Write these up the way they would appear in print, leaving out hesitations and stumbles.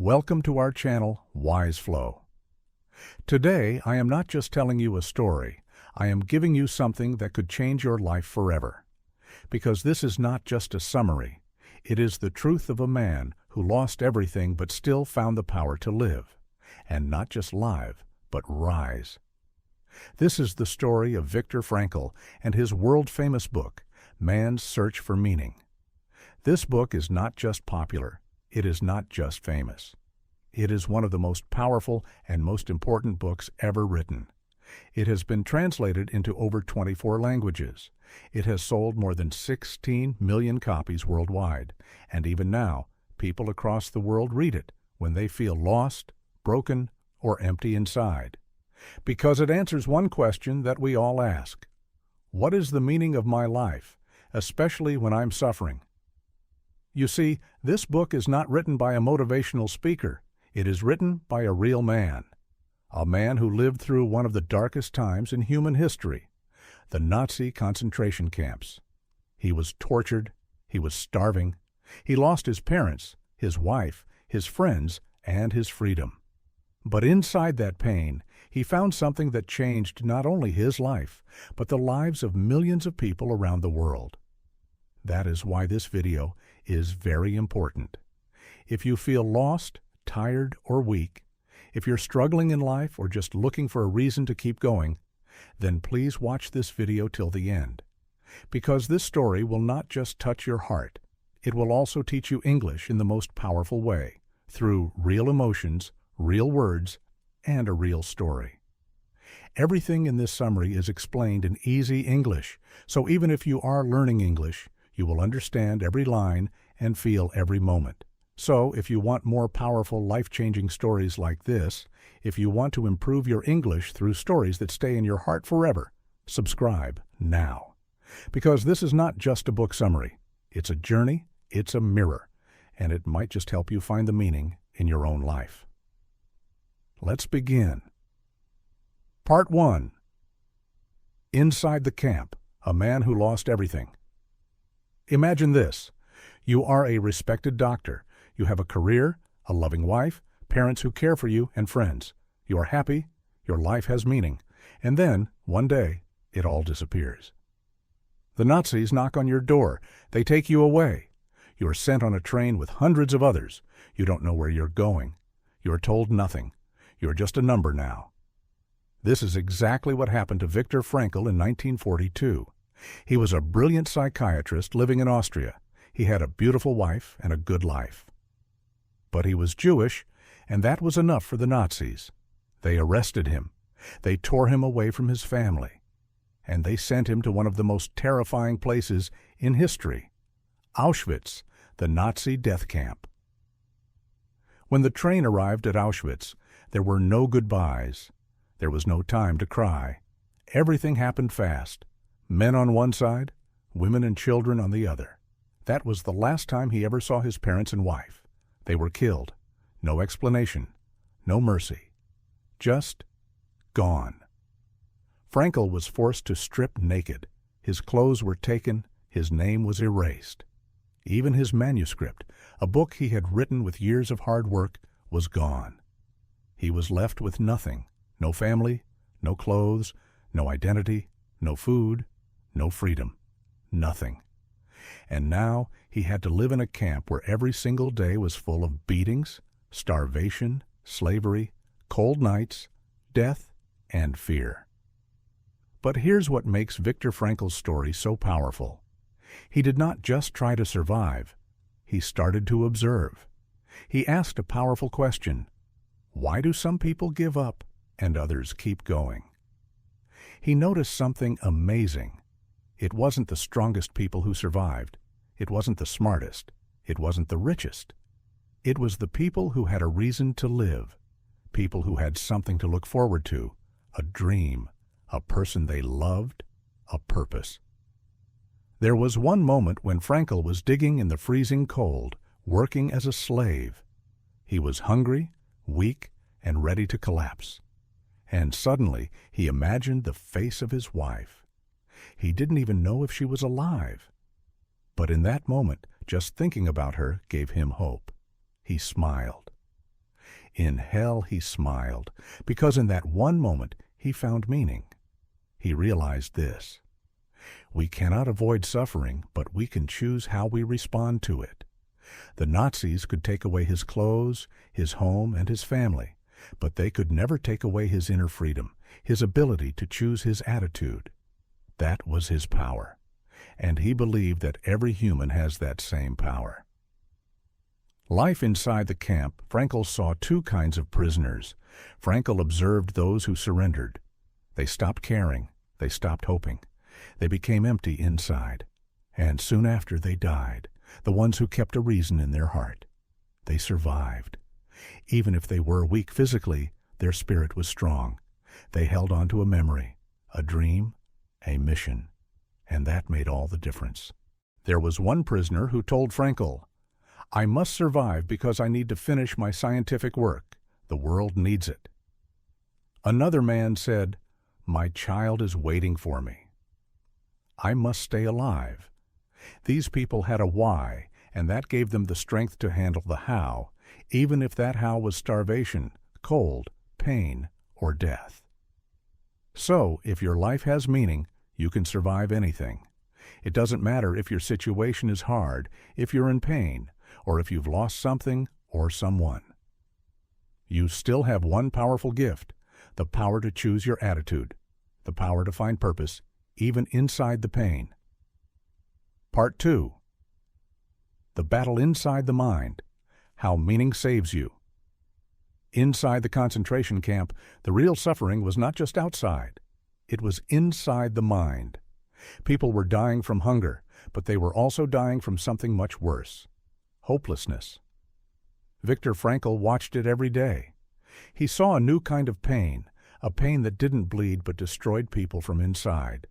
Welcome to our channel, Wise Flow. Today, I am not just telling you a story, I am giving you something that could change your life forever. Because this is not just a summary, it is the truth of a man who lost everything but still found the power to live. And not just live, but rise. This is the story of Viktor Frankl and his world-famous book, Man's Search for Meaning. This book is not just popular, it is not just famous. It is one of the most powerful and most important books ever written. It has been translated into over 24 languages. It has sold more than 16 million copies worldwide, and even now, people across the world read it when they feel lost, broken, or empty inside. Because it answers one question that we all ask. What is the meaning of my life, especially when I'm suffering? You see, this book is not written by a motivational speaker. It is written by a real man. A man who lived through one of the darkest times in human history, the Nazi concentration camps. He was tortured, he was starving, he lost his parents, his wife, his friends, and his freedom. But inside that pain, he found something that changed not only his life, but the lives of millions of people around the world. That is why this video is very important. If you feel lost, tired, or weak, if you're struggling in life or just looking for a reason to keep going, then please watch this video till the end. Because this story will not just touch your heart, it will also teach you English in the most powerful way, through real emotions, real words, and a real story. Everything in this summary is explained in easy English, so even if you are learning English, you will understand every line and feel every moment. So, if you want more powerful, life-changing stories like this, if you want to improve your English through stories that stay in your heart forever, subscribe now. Because this is not just a book summary. It's a journey, it's a mirror, and it might just help you find the meaning in your own life. Let's begin. Part 1. Inside the Camp, a Man Who Lost Everything. Imagine this. You are a respected doctor. You have a career, a loving wife, parents who care for you, and friends. You are happy, your life has meaning, and then, one day, it all disappears. The Nazis knock on your door. They take you away. You are sent on a train with hundreds of others. You don't know where you're going. You are told nothing. You are just a number now. This is exactly what happened to Viktor Frankl in 1942. He was a brilliant psychiatrist living in Austria. He had a beautiful wife and a good life. But he was Jewish, and that was enough for the Nazis. They arrested him. They tore him away from his family. And they sent him to one of the most terrifying places in history, Auschwitz, the Nazi death camp. When the train arrived at Auschwitz, there were no goodbyes. There was no time to cry. Everything happened fast. Men on one side, women and children on the other. That was the last time he ever saw his parents and wife. They were killed. No explanation. No mercy. Just gone. Frankl was forced to strip naked. His clothes were taken. His name was erased. Even his manuscript, a book he had written with years of hard work, was gone. He was left with nothing. No family, no clothes, no identity, no food, no freedom. Nothing. And now he had to live in a camp where every single day was full of beatings, starvation, slavery, cold nights, death, and fear. But here's what makes Viktor Frankl's story so powerful. He did not just try to survive. He started to observe. He asked a powerful question. Why do some people give up and others keep going? He noticed something amazing. It wasn't the strongest people who survived. It wasn't the smartest. It wasn't the richest. It was the people who had a reason to live, people who had something to look forward to, a dream, a person they loved, a purpose. There was one moment when Frankl was digging in the freezing cold, working as a slave. He was hungry, weak, and ready to collapse. And suddenly he imagined the face of his wife. He didn't even know if she was alive. But in that moment, just thinking about her gave him hope. He smiled. In hell he smiled, because in that one moment he found meaning. He realized this: we cannot avoid suffering, but we can choose how we respond to it. The Nazis could take away his clothes, his home, and his family, but they could never take away his inner freedom, his ability to choose his attitude. That was his power, and he believed that every human has that same power. Life inside the camp, Frankl saw two kinds of prisoners. Frankl observed those who surrendered. They stopped caring. They stopped hoping. They became empty inside. And soon after they died, the ones who kept a reason in their heart. They survived. Even if they were weak physically, their spirit was strong. They held on to a memory, a dream, a mission. And that made all the difference. There was one prisoner who told Frankl, "I must survive because I need to finish my scientific work. The world needs it." Another man said, "My child is waiting for me. I must stay alive." These people had a why, and that gave them the strength to handle the how, even if that how was starvation, cold, pain, or death. So, if your life has meaning, you can survive anything. It doesn't matter if your situation is hard, if you're in pain, or if you've lost something or someone. You still have one powerful gift, the power to choose your attitude, the power to find purpose, even inside the pain. Part 2. The battle inside the mind, how meaning saves you. Inside the concentration camp, the real suffering was not just outside. It was inside the mind. People were dying from hunger, but they were also dying from something much worse: hopelessness. Viktor Frankl watched it every day. He saw a new kind of pain, a pain that didn't bleed but destroyed people from inside.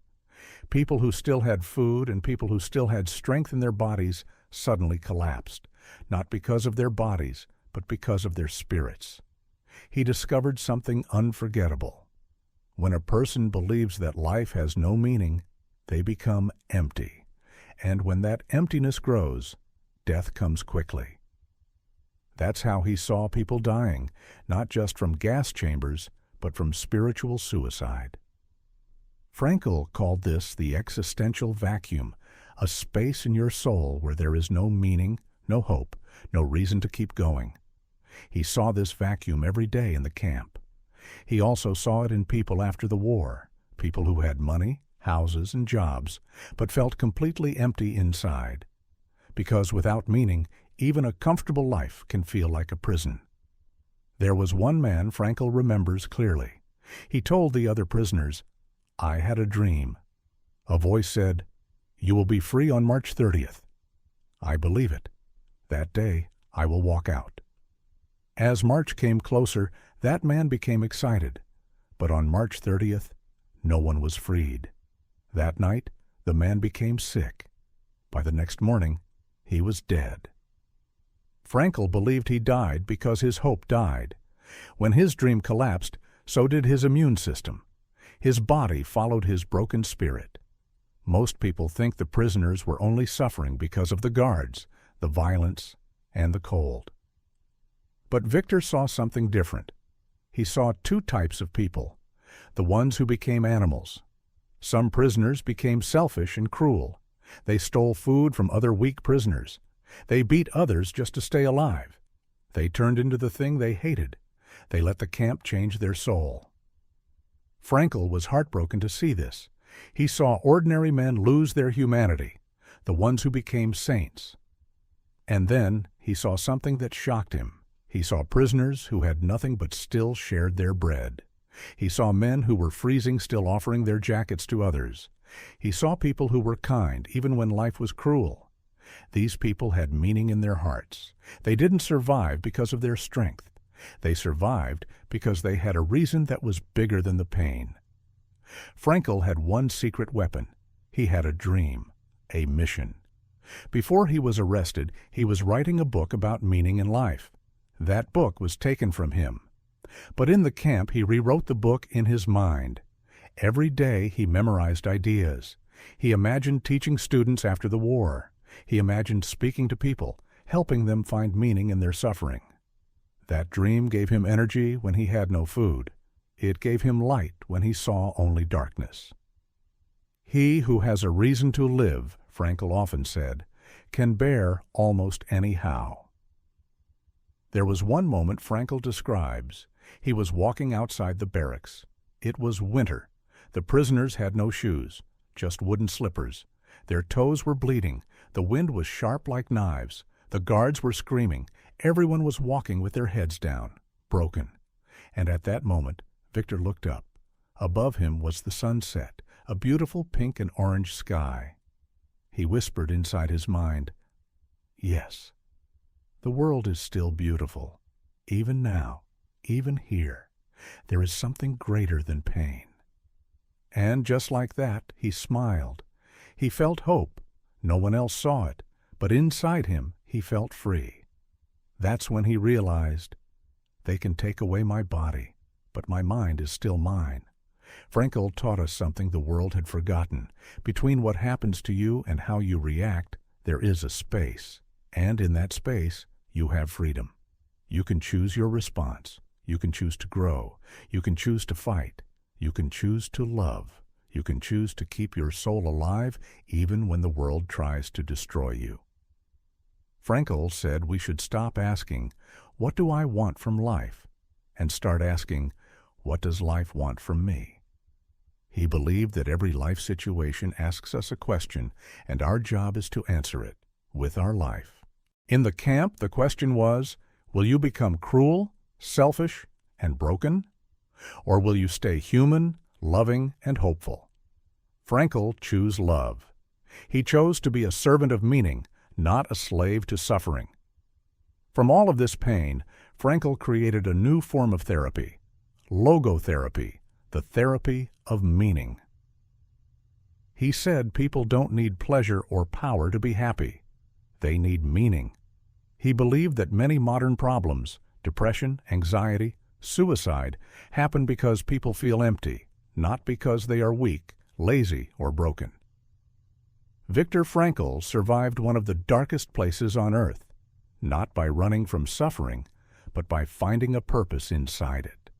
People who still had food and people who still had strength in their bodies suddenly collapsed, not because of their bodies, but because of their spirits. He discovered something unforgettable. When a person believes that life has no meaning, they become empty. And when that emptiness grows, death comes quickly. That's how he saw people dying, not just from gas chambers, but from spiritual suicide. Frankl called this the existential vacuum, a space in your soul where there is no meaning, no hope, no reason to keep going. He saw this vacuum every day in the camp. He also saw it in people after the war, people who had money, houses, and jobs, but felt completely empty inside. Because without meaning, even a comfortable life can feel like a prison. There was one man Frankl remembers clearly. He told the other prisoners, "I had a dream." A voice said, "You will be free on March 30th. I believe it. That day, I will walk out." As March came closer, that man became excited. But on March 30th, no one was freed. That night, the man became sick. By the next morning, he was dead. Frankl believed he died because his hope died. When his dream collapsed, so did his immune system. His body followed his broken spirit. Most people think the prisoners were only suffering because of the guards, the violence, and the cold. But Viktor saw something different. He saw two types of people: the ones who became animals. Some prisoners became selfish and cruel. They stole food from other weak prisoners. They beat others just to stay alive. They turned into the thing they hated. They let the camp change their soul. Frankl was heartbroken to see this. He saw ordinary men lose their humanity, the ones who became saints. And then he saw something that shocked him. He saw prisoners who had nothing but still shared their bread. He saw men who were freezing still offering their jackets to others. He saw people who were kind even when life was cruel. These people had meaning in their hearts. They didn't survive because of their strength. They survived because they had a reason that was bigger than the pain. Frankl had one secret weapon. He had a dream, a mission. Before he was arrested, he was writing a book about meaning in life. That book was taken from him. But in the camp, he rewrote the book in his mind. Every day he memorized ideas. He imagined teaching students after the war. He imagined speaking to people, helping them find meaning in their suffering. That dream gave him energy when he had no food. It gave him light when he saw only darkness. He who has a reason to live, Frankl often said, can bear almost any how. There was one moment Frankl describes. He was walking outside the barracks. It was winter. The prisoners had no shoes, just wooden slippers. Their toes were bleeding. The wind was sharp like knives. The guards were screaming. Everyone was walking with their heads down, broken. And at that moment, Viktor looked up. Above him was the sunset, a beautiful pink and orange sky. He whispered inside his mind, "Yes, the world is still beautiful. Even now, even here, there is something greater than pain." And just like that, he smiled. He felt hope. No one else saw it, but inside him he felt free. That's when he realized, they can take away my body, but my mind is still mine. Frankl taught us something the world had forgotten. Between what happens to you and how you react, there is a space. And in that space, you have freedom. You can choose your response. You can choose to grow. You can choose to fight. You can choose to love. You can choose to keep your soul alive even when the world tries to destroy you. Frankl said we should stop asking, "What do I want from life?" and start asking, "What does life want from me?" He believed that every life situation asks us a question, and our job is to answer it with our life. In the camp, the question was, will you become cruel, selfish, and broken? Or will you stay human, loving, and hopeful? Frankl chose love. He chose to be a servant of meaning, not a slave to suffering. From all of this pain, Frankl created a new form of therapy, logotherapy, the therapy of meaning. He said people don't need pleasure or power to be happy. They need meaning. He believed that many modern problems, depression, anxiety, suicide, happen because people feel empty, not because they are weak, lazy, or broken. Viktor Frankl survived one of the darkest places on earth, not by running from suffering, but by finding a purpose inside it.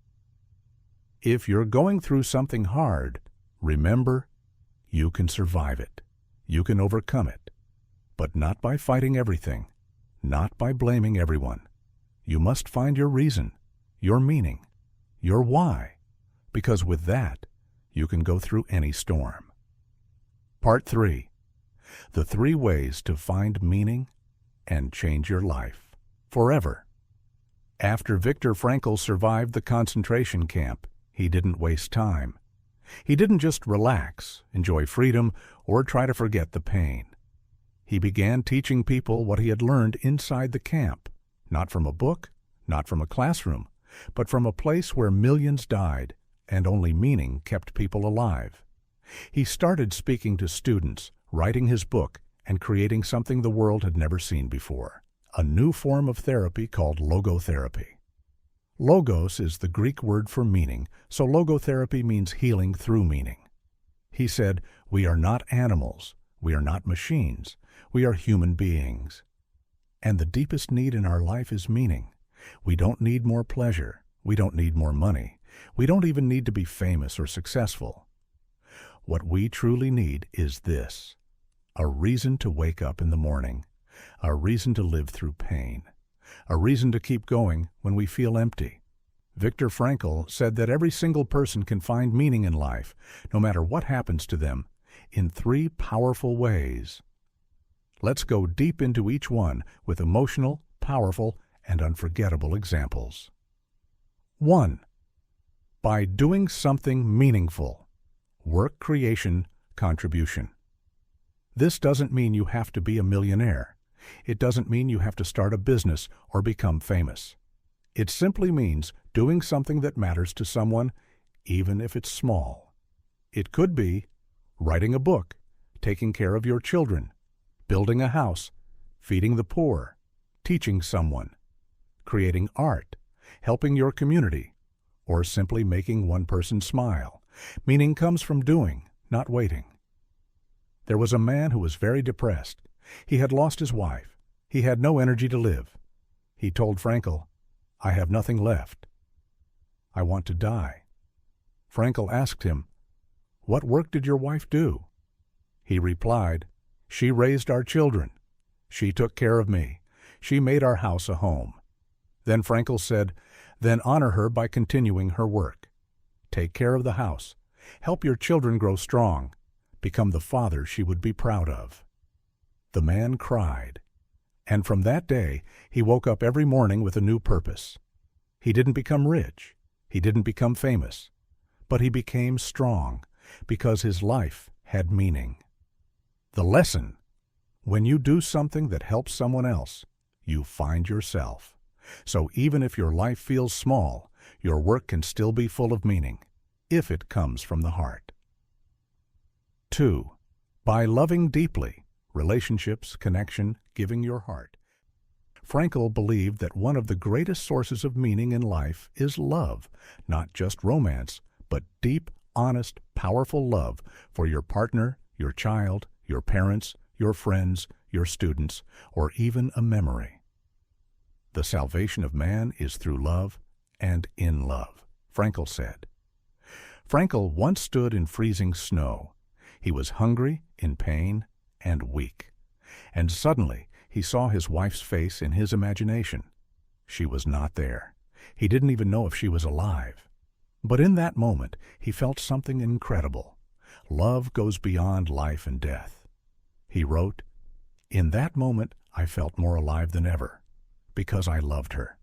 If you're going through something hard, remember, you can survive it. You can overcome it, but not by fighting everything, not by blaming everyone. You must find your reason, your meaning, your why, because with that, you can go through any storm. Part 3. The 3 ways to find meaning and change your life forever. After Viktor Frankl survived the concentration camp, he didn't waste time. He didn't just relax, enjoy freedom, or try to forget the pain. He began teaching people what he had learned inside the camp, not from a book, not from a classroom, but from a place where millions died and only meaning kept people alive. He started speaking to students, writing his book, and creating something the world had never seen before, a new form of therapy called logotherapy. Logos is the Greek word for meaning, so logotherapy means healing through meaning. He said, "We are not animals, we are not machines, we are human beings. And the deepest need in our life is meaning. We don't need more pleasure, we don't need more money, we don't even need to be famous or successful. What we truly need is this: a reason to wake up in the morning, a reason to live through pain, a reason to keep going when we feel empty." Viktor Frankl said that every single person can find meaning in life, no matter what happens to them, in 3 powerful ways. Let's go deep into each one with emotional, powerful, and unforgettable examples. 1. By doing something meaningful. Work, creation, contribution. This doesn't mean you have to be a millionaire. It doesn't mean you have to start a business or become famous. It simply means doing something that matters to someone, even if it's small. It could be writing a book, taking care of your children, building a house, feeding the poor, teaching someone, creating art, helping your community, or simply making one person smile. Meaning comes from doing, not waiting. There was a man who was very depressed. He had lost his wife. He had no energy to live. He told Frankl, I have nothing left. I want to die. Frankl asked him, "What work did your wife do?" He replied, "She raised our children. She took care of me. She made our house a home." Then Frankl said, "Then honor her by continuing her work. Take care of the house. Help your children grow strong. Become the father she would be proud of." The man cried. And from that day, he woke up every morning with a new purpose. He didn't become rich. He didn't become famous. But he became strong because his life had meaning. The lesson: when you do something that helps someone else, you find yourself. So even if your life feels small, your work can still be full of meaning, if it comes from the heart. 2. By loving deeply, relationships, connection, giving your heart. Frankl believed that one of the greatest sources of meaning in life is love, not just romance, but deep, honest, powerful love for your partner, your child, your parents, your friends, your students, or even a memory. The salvation of man is through love and in love, Frankl said. Frankl once stood in freezing snow. He was hungry, in pain, and weak. And suddenly he saw his wife's face in his imagination. She was not there. He didn't even know if she was alive. But in that moment he felt something incredible. Love goes beyond life and death. He wrote, "In that moment I felt more alive than ever, because I loved her."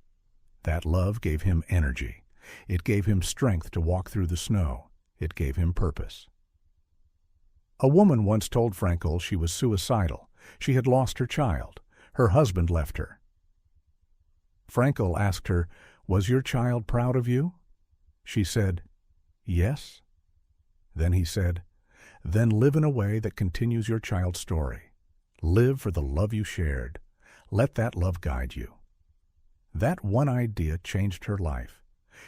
That love gave him energy. It gave him strength to walk through the snow. It gave him purpose. A woman once told Frankl she was suicidal. She had lost her child. Her husband left her. Frankl asked her, "Was your child proud of you?" She said, "Yes." Then he said, "Then live in a way that continues your child's story. Live for the love you shared. Let that love guide you." That one idea changed her life.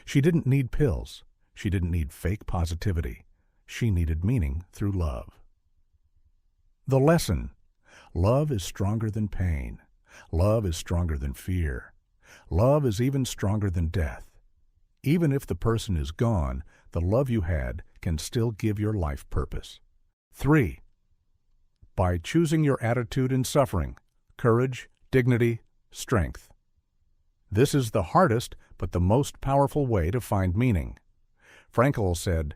She didn't need pills. She didn't need fake positivity. She needed meaning through love. The lesson: love is stronger than pain. Love is stronger than fear. Love is even stronger than death. Even if the person is gone, the love you had can still give your life purpose. 3. By choosing your attitude in suffering, courage, dignity, strength. This is the hardest but the most powerful way to find meaning. Frankl said,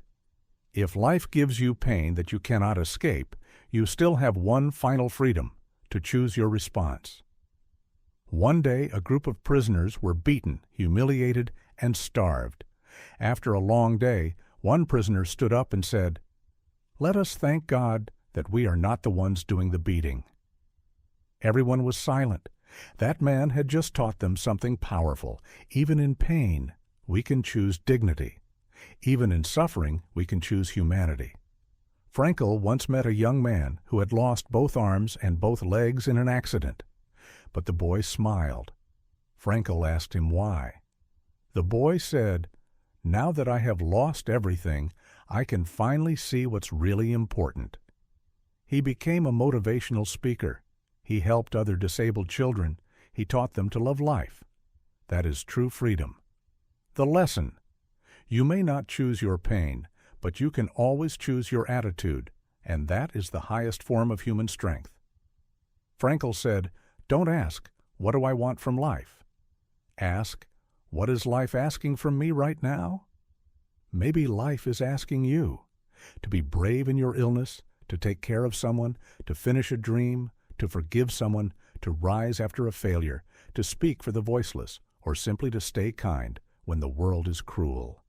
"If life gives you pain that you cannot escape, you still have one final freedom: to choose your response." One day, a group of prisoners were beaten, humiliated, and starved. After a long day, one prisoner stood up and said, "Let us thank God that we are not the ones doing the beating." Everyone was silent. That man had just taught them something powerful. Even in pain, we can choose dignity. Even in suffering, we can choose humanity. Frankl once met a young man who had lost both arms and both legs in an accident. But the boy smiled. Frankl asked him why. The boy said, "Now that I have lost everything, I can finally see what's really important." He became a motivational speaker. He helped other disabled children. He taught them to love life. That is true freedom. The lesson: you may not choose your pain, but you can always choose your attitude, and that is the highest form of human strength. Frankl said, "Don't ask, 'What do I want from life?' Ask, 'What is life asking from me right now?' Maybe life is asking you to be brave in your illness, to take care of someone, to finish a dream, to forgive someone, to rise after a failure, to speak for the voiceless, or simply to stay kind when the world is cruel."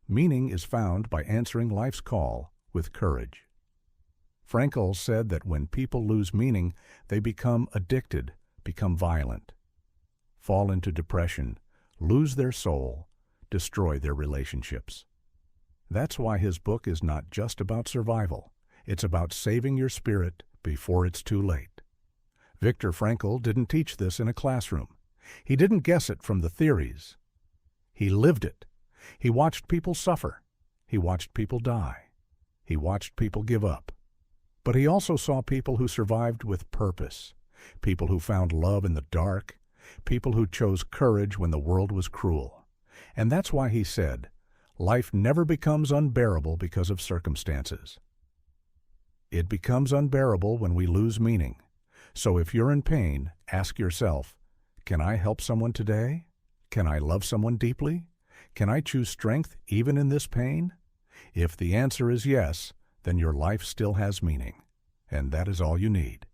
Meaning is found by answering life's call with courage. Frankl said that when people lose meaning, they become addicted, become violent, fall into depression, lose their soul, destroy their relationships. That's why his book is not just about survival. It's about saving your spirit before it's too late. Viktor Frankl didn't teach this in a classroom. He didn't guess it from the theories. He lived it. He watched people suffer. He watched people die. He watched people give up. But he also saw people who survived with purpose, people who found love in the dark, people who chose courage when the world was cruel. And that's why he said, life never becomes unbearable because of circumstances. It becomes unbearable when we lose meaning. So if you're in pain, ask yourself, can I help someone today? Can I love someone deeply? Can I choose strength even in this pain? If the answer is yes, then your life still has meaning, and that is all you need.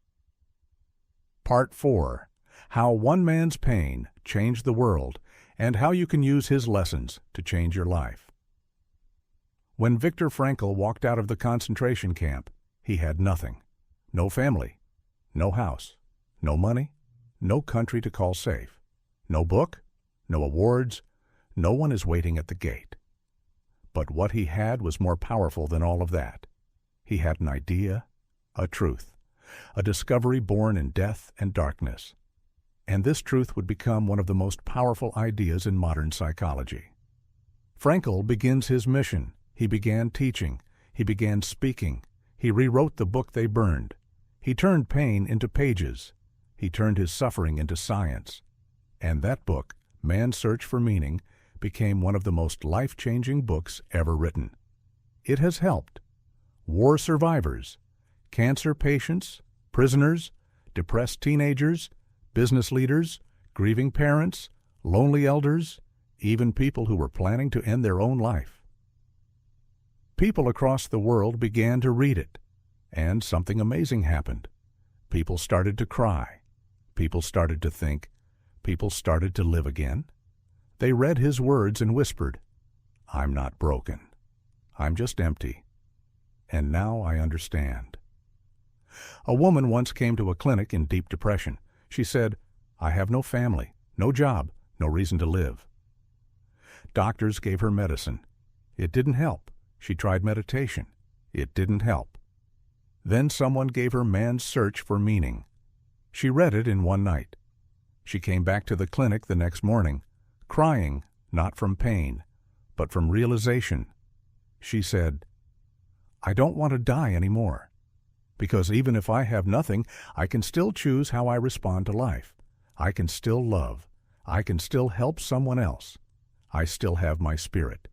Part 4. How one man's pain changed the world, and how you can use his lessons to change your life. When Viktor Frankl walked out of the concentration camp, he had nothing. No family, no house, no money, no country to call safe, no book, no awards, no one is waiting at the gate. But what he had was more powerful than all of that. He had an idea, a truth, a discovery born in death and darkness. And this truth would become one of the most powerful ideas in modern psychology. Frankl begins his mission. He began teaching. He began speaking. He rewrote the book they burned. He turned pain into pages. He turned his suffering into science. And that book, Man's Search for Meaning, became one of the most life-changing books ever written. It has helped war survivors, cancer patients, prisoners, depressed teenagers, business leaders, grieving parents, lonely elders, even people who were planning to end their own life. People across the world began to read it, and something amazing happened. People started to cry. People started to think. People started to live again. They read his words and whispered, I'm not broken. I'm just empty. And now I understand. A woman once came to a clinic in deep depression. She said, I have no family, no job, no reason to live. Doctors gave her medicine. It didn't help. She tried meditation. It didn't help. Then someone gave her Man's Search for Meaning. She read it in one night. She came back to the clinic the next morning, crying, not from pain, but from realization. She said, I don't want to die anymore, because even if I have nothing, I can still choose how I respond to life. I can still love. I can still help someone else. I still have my spirit.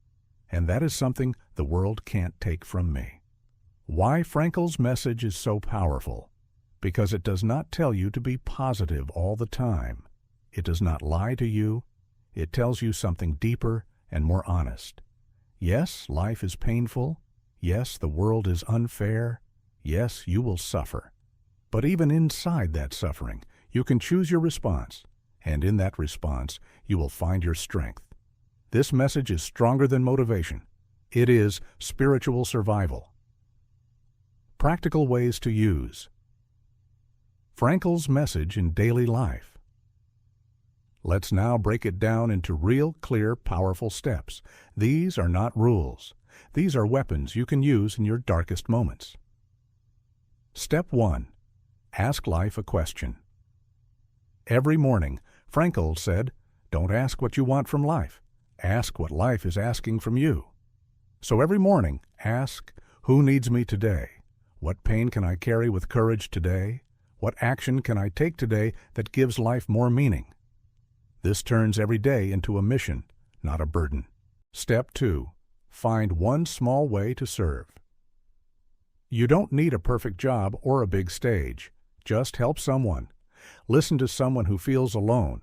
And that is something the world can't take from me. Why Frankl's message is so powerful? Because it does not tell you to be positive all the time. It does not lie to you. It tells you something deeper and more honest. Yes, life is painful. Yes, the world is unfair. Yes, you will suffer. But even inside that suffering, you can choose your response. And in that response, you will find your strength. This message is stronger than motivation. It is spiritual survival. Practical ways to use Frankl's message in daily life. Let's now break it down into real, clear, powerful steps. These are not rules. These are weapons you can use in your darkest moments. Step 1. Ask life a question. Every morning, Frankl said, don't ask what you want from life. Ask what life is asking from you. So every morning, ask, who needs me today? What pain can I carry with courage today? What action can I take today that gives life more meaning? This turns every day into a mission, not a burden. Step 2. Find one small way to serve. You don't need a perfect job or a big stage. Just help someone. Listen to someone who feels alone.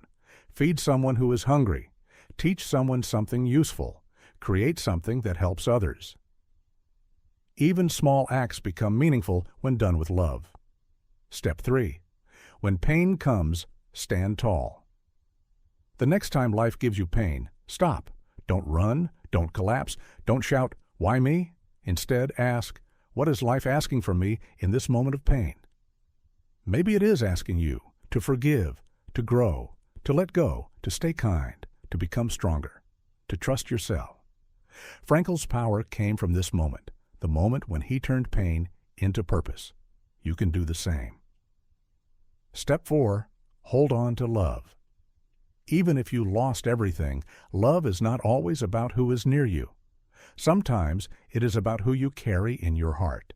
Feed someone who is hungry. Teach someone something useful. Create something that helps others. Even small acts become meaningful when done with love. Step 3. When pain comes, stand tall. The next time life gives you pain, stop. Don't run, don't collapse, don't shout, why me? Instead, ask, what is life asking from me in this moment of pain? Maybe it is asking you to forgive, to grow, to let go, to stay kind, to become stronger, to trust yourself. Frankl's power came from this moment, the moment when he turned pain into purpose. You can do the same. Step 4. Hold on to love. Even if you lost everything, love is not always about who is near you. Sometimes it is about who you carry in your heart.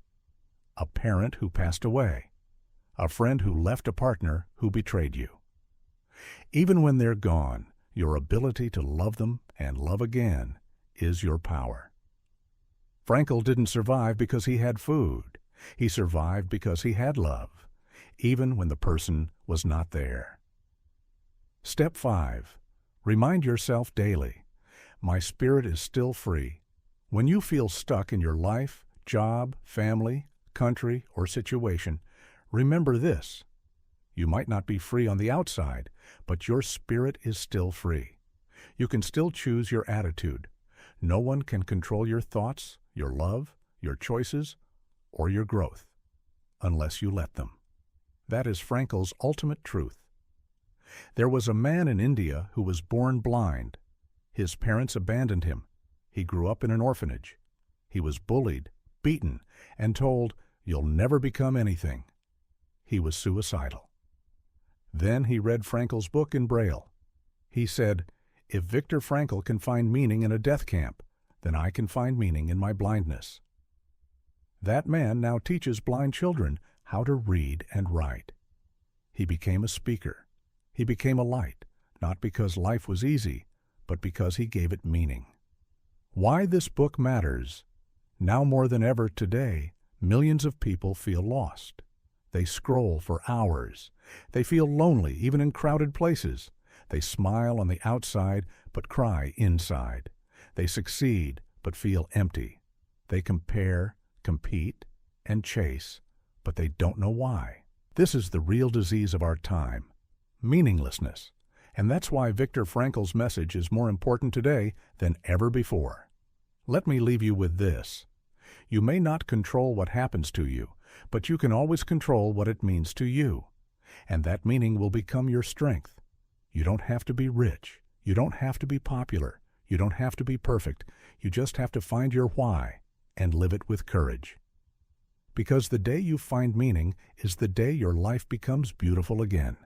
A parent who passed away. A friend who left a partner who betrayed you. Even when they're gone, your ability to love them and love again is your power. Frankl didn't survive because he had food. He survived because he had love, even when the person was not there. Step 5. Remind yourself daily, my spirit is still free. When you feel stuck in your life, job, family, country, or situation, remember this. You might not be free on the outside, but your spirit is still free. You can still choose your attitude. No one can control your thoughts, your love, your choices, or your growth, unless you let them. That is Frankl's ultimate truth. There was a man in India who was born blind. His parents abandoned him. He grew up in an orphanage. He was bullied, beaten, and told, "You'll never become anything." He was suicidal. Then he read Frankl's book in Braille. He said, "If Viktor Frankl can find meaning in a death camp, then I can find meaning in my blindness." That man now teaches blind children how to read and write. He became a speaker. He became a light, not because life was easy, but because he gave it meaning. Why this book matters. Now more than ever today, millions of people feel lost. They scroll for hours. They feel lonely even in crowded places. They smile on the outside but cry inside. They succeed but feel empty. They compare, compete, and chase, but they don't know why. This is the real disease of our time, meaninglessness. And that's why Viktor Frankl's message is more important today than ever before. Let me leave you with this. You may not control what happens to you, but you can always control what it means to you. And that meaning will become your strength. You don't have to be rich. You don't have to be popular. You don't have to be perfect. You just have to find your why and live it with courage. Because the day you find meaning is the day your life becomes beautiful again.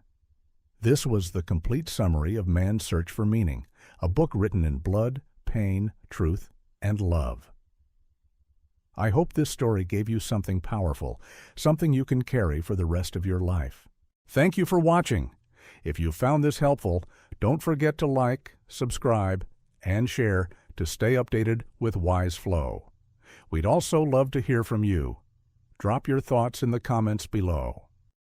This was the complete summary of Man's Search for Meaning, a book written in blood, pain, truth, and love. I hope this story gave you something powerful, something you can carry for the rest of your life. Thank you for watching. If you found this helpful, don't forget to like, subscribe, and share to stay updated with Wise Flow. We'd also love to hear from you. Drop your thoughts in the comments below.